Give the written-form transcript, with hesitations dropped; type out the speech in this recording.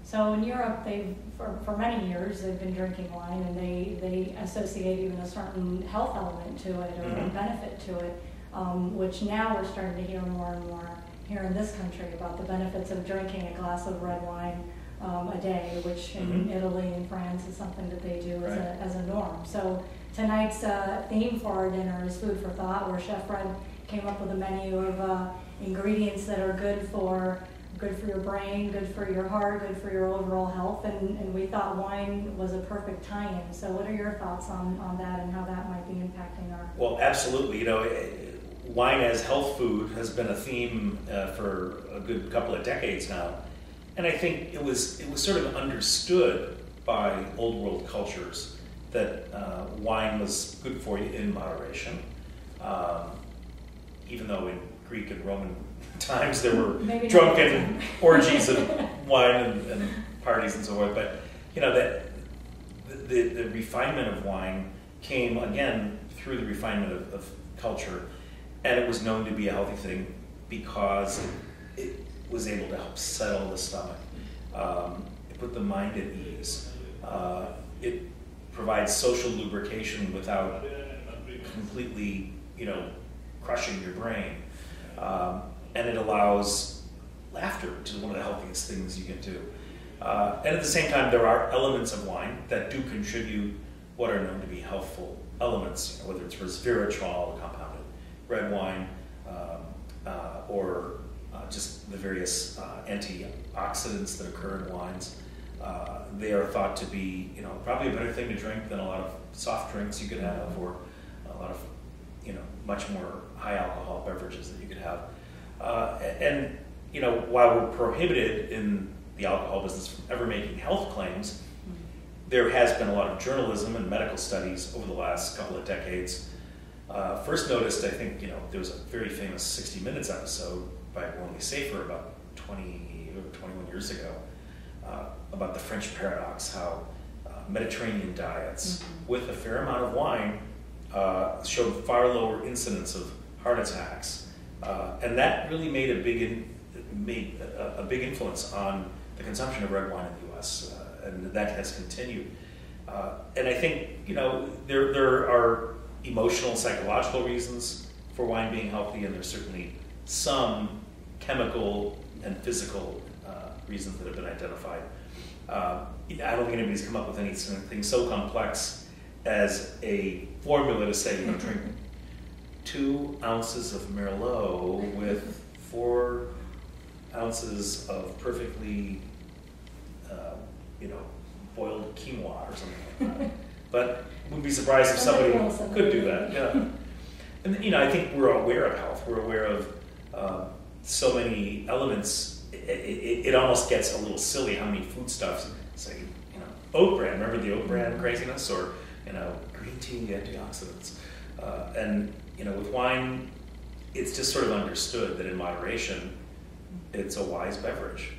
So in Europe, for many years, they've been drinking wine, and they associate even a certain health element to it, or a benefit to it, which now we're starting to hear more and more here in this country about the benefits of drinking a glass of red wine a day, which in Italy and France is something that they do as a norm. So tonight's theme for our dinner is food for thought, where Chef Fred came up with a menu of ingredients that are good for your brain, good for your heart, good for your overall health, and we thought wine was a perfect tie-in. So what are your thoughts on that and how that might be impacting our... Well, absolutely. Wine as health food has been a theme for a good couple of decades now. And I think it was sort of understood by old world cultures that wine was good for you in moderation. Even though in Greek and Roman times there were drunken orgies of wine and parties and so forth. But that the refinement of wine came again through the refinement of culture, and it was known to be a healthy thing because it was able to help settle the stomach. It put the mind at ease. It provides social lubrication without completely, crushing your brain. And it allows laughter, which is one of the healthiest things you can do. And at the same time, there are elements of wine that do contribute what are known to be healthful elements, whether it's resveratrol, compounded red wine, or just the various antioxidants that occur in wines. They are thought to be, probably a better thing to drink than a lot of soft drinks you could have, or a lot of, much more high alcohol beverages that you could have. And while we're prohibited in the alcohol business from ever making health claims, there has been a lot of journalism and medical studies over the last couple of decades. First noticed, I think, there was a very famous 60 Minutes episode by Ronnie Safer about 20 or 21 years ago about the French paradox, how Mediterranean diets with a fair amount of wine showed far lower incidence of heart attacks. And that really made a big influence on the consumption of red wine in the U.S., and that has continued. And I think, there are emotional, psychological reasons for wine being healthy, and there's certainly some chemical and physical reasons that have been identified. I don't think anybody's come up with anything so complex as a formula to say, drink 2 ounces of Merlot with 4 ounces of perfectly, boiled quinoa or something like that. But wouldn't be surprised if somebody could do that. Yeah. And I think we're aware of health. We're aware of so many elements. It almost gets a little silly how many foodstuffs say, oat bran. Remember the oat bran craziness, or green tea antioxidants. And with wine, it's just sort of understood that in moderation, it's a wise beverage.